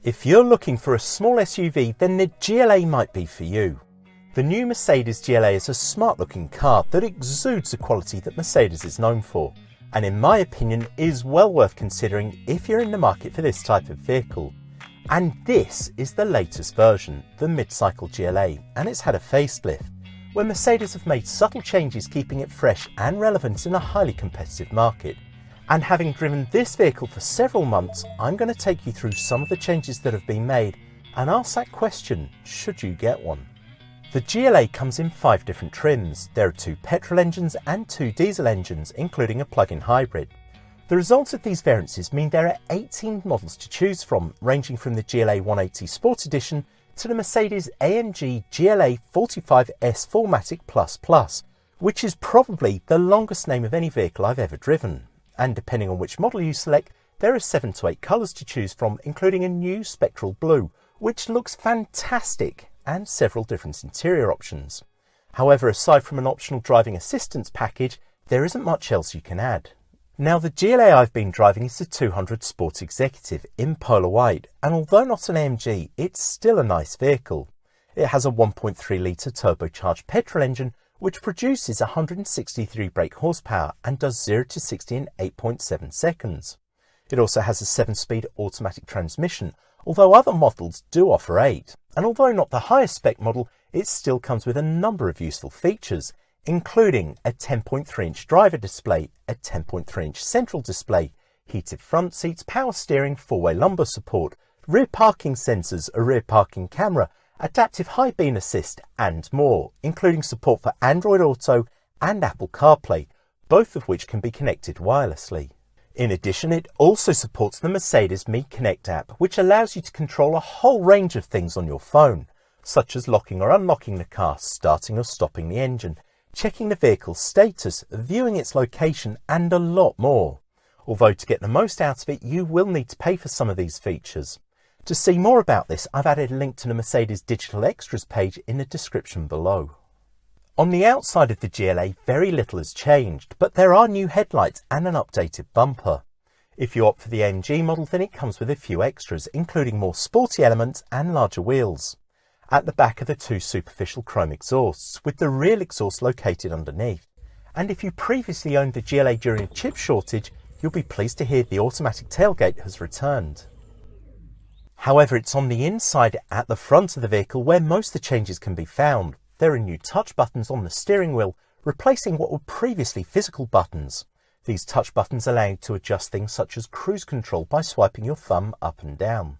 If you're looking for a small SUV, then the GLA might be for you. The new Mercedes GLA is a smart looking car that exudes the quality that Mercedes is known for, and in my opinion is well worth considering if you're in the market for this type of vehicle. And this is the latest version, the mid-cycle GLA, and it's had a facelift, where Mercedes have made subtle changes keeping it fresh and relevant in a highly competitive market. And having driven this vehicle for several months, I'm going to take you through some of the changes that have been made and ask that question, should you get one? The GLA comes in 5 different trims. There are 2 petrol engines and 2 diesel engines, including a plug-in hybrid. The results of these variances mean there are 18 models to choose from, ranging from the GLA 180 Sport Edition to the Mercedes AMG GLA 45S 4MATIC Plus, which is probably the longest name of any vehicle I've ever driven. And depending on which model you select, there are 7 to 8 colours to choose from, including a new spectral blue, which looks fantastic, and several different interior options. However, aside from an optional driving assistance package, there isn't much else you can add. Now, the GLA I've been driving is the 200 Sport Executive in polar white, and although not an AMG, it's still a nice vehicle. It has a 1.3 litre turbocharged petrol engine which produces 163 brake horsepower and does 0 to 60 in 8.7 seconds. It also has a 7-speed automatic transmission, although other models do offer 8. And although not the highest spec model, it still comes with a number of useful features, including a 10.3-inch driver display, a 10.3-inch central display, heated front seats, power steering, 4-way lumbar support, rear parking sensors, a rear parking camera, adaptive high beam assist and more, including support for Android Auto and Apple CarPlay, both of which can be connected wirelessly. In addition, it also supports the Mercedes Me Connect app, which allows you to control a whole range of things on your phone, such as locking or unlocking the car, starting or stopping the engine, checking the vehicle's status, viewing its location and a lot more. Although to get the most out of it, you will need to pay for some of these features. To see more about this, I've added a link to the Mercedes Digital Extras page in the description below. On the outside of the GLA, very little has changed, but there are new headlights and an updated bumper. If you opt for the AMG model, then it comes with a few extras, including more sporty elements and larger wheels. At the back are the 2 superficial chrome exhausts, with the real exhaust located underneath. And if you previously owned the GLA during a chip shortage, you'll be pleased to hear the automatic tailgate has returned. However, it's on the inside at the front of the vehicle where most of the changes can be found. There are new touch buttons on the steering wheel, replacing what were previously physical buttons. These touch buttons allow you to adjust things such as cruise control by swiping your thumb up and down.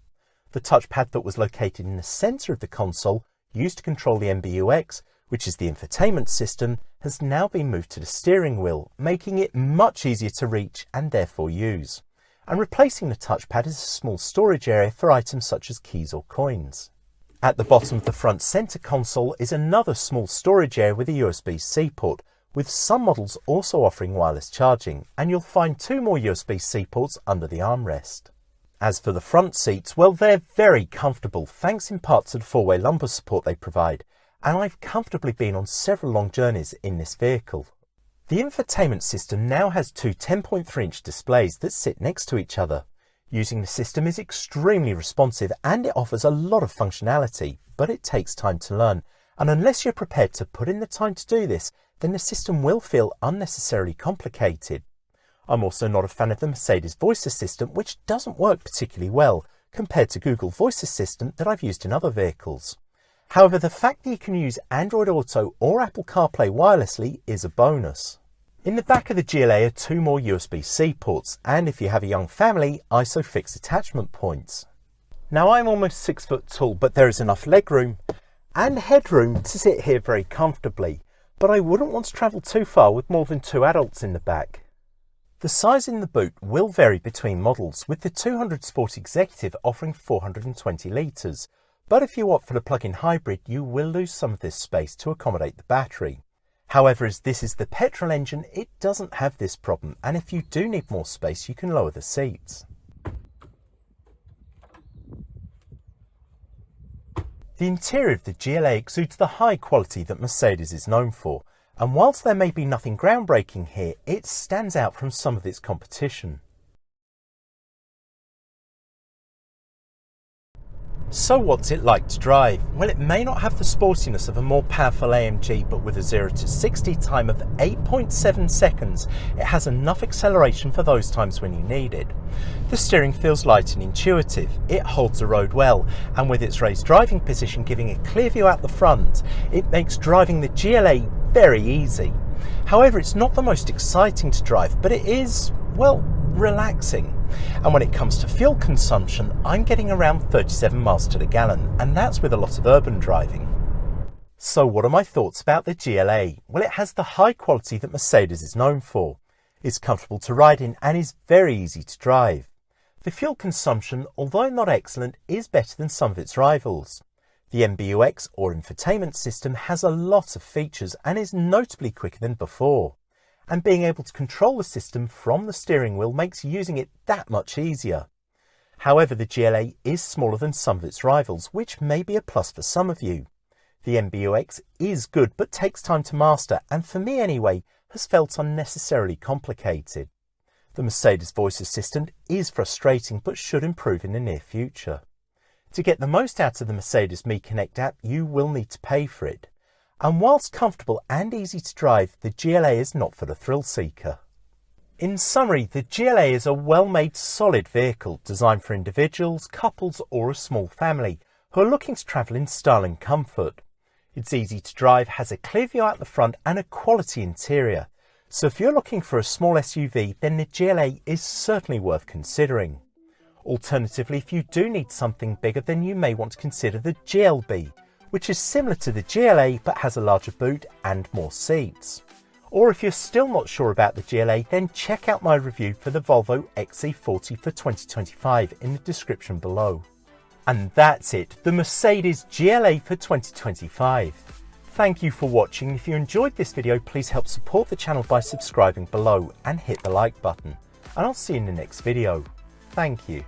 The touchpad that was located in the centre of the console, used to control the MBUX, which is the infotainment system, has now been moved to the steering wheel, making it much easier to reach and therefore use. And replacing the touchpad is a small storage area for items such as keys or coins. At the bottom of the front centre console is another small storage area with a USB-C port, with some models also offering wireless charging, and you'll find 2 more USB-C ports under the armrest. As for the front seats, well, they're very comfortable, thanks in part to the 4-way lumbar support they provide, and I've comfortably been on several long journeys in this vehicle. The infotainment system now has 2 10.3-inch displays that sit next to each other. Using the system is extremely responsive and it offers a lot of functionality, but it takes time to learn, and unless you're prepared to put in the time to do this, then the system will feel unnecessarily complicated. I'm also not a fan of the Mercedes voice assistant, which doesn't work particularly well compared to Google Voice Assistant that I've used in other vehicles. However, the fact that you can use Android Auto or Apple CarPlay wirelessly is a bonus. In the back of the GLA are 2 more USB-C ports, and if you have a young family, ISOFIX attachment points. Now, I'm almost 6 foot tall, but there is enough legroom and headroom to sit here very comfortably, but I wouldn't want to travel too far with more than 2 adults in the back. The size in the boot will vary between models, with the 200 Sport Executive offering 420 litres. But if you opt for the plug-in hybrid, you will lose some of this space to accommodate the battery. However, as this is the petrol engine, it doesn't have this problem, and if you do need more space, you can lower the seats. The interior of the GLA exudes the high quality that Mercedes is known for, and whilst there may be nothing groundbreaking here, it stands out from some of its competition. So what's it like to drive? Well, it may not have the sportiness of a more powerful AMG, but with a 0 to 60 time of 8.7 seconds, it has enough acceleration for those times when you need it. The steering feels light and intuitive, it holds the road well, and with its raised driving position giving a clear view out the front, it makes driving the GLA very easy. However, it's not the most exciting to drive, but it is, well, relaxing. And when it comes to fuel consumption, I'm getting around 37 miles to the gallon, and that's with a lot of urban driving. So what are my thoughts about the GLA? Well, it has the high quality that Mercedes is known for. It's comfortable to ride in and is very easy to drive. The fuel consumption, although not excellent, is better than some of its rivals. The MBUX or Infotainment system has a lot of features and is notably quicker than before. And being able to control the system from the steering wheel makes using it that much easier. However, the GLA is smaller than some of its rivals, which may be a plus for some of you. The MBUX is good but takes time to master, and for me anyway, has felt unnecessarily complicated. The Mercedes voice assistant is frustrating but should improve in the near future. To get the most out of the Mercedes Me Connect app, you will need to pay for it. And whilst comfortable and easy to drive, the GLA is not for the thrill seeker. In summary, the GLA is a well-made, solid vehicle designed for individuals, couples or a small family who are looking to travel in style and comfort. It's easy to drive, has a clear view out the front and a quality interior. So if you're looking for a small SUV, then the GLA is certainly worth considering. Alternatively, if you do need something bigger, then you may want to consider the GLB, which is similar to the GLA but has a larger boot and more seats. Or if you're still not sure about the GLA, then check out my review for the Volvo XC40 for 2025 in the description below. And that's it, the Mercedes GLA for 2025. Thank you for watching. If you enjoyed this video, please help support the channel by subscribing below and hit the like button. And I'll see you in the next video. Thank you.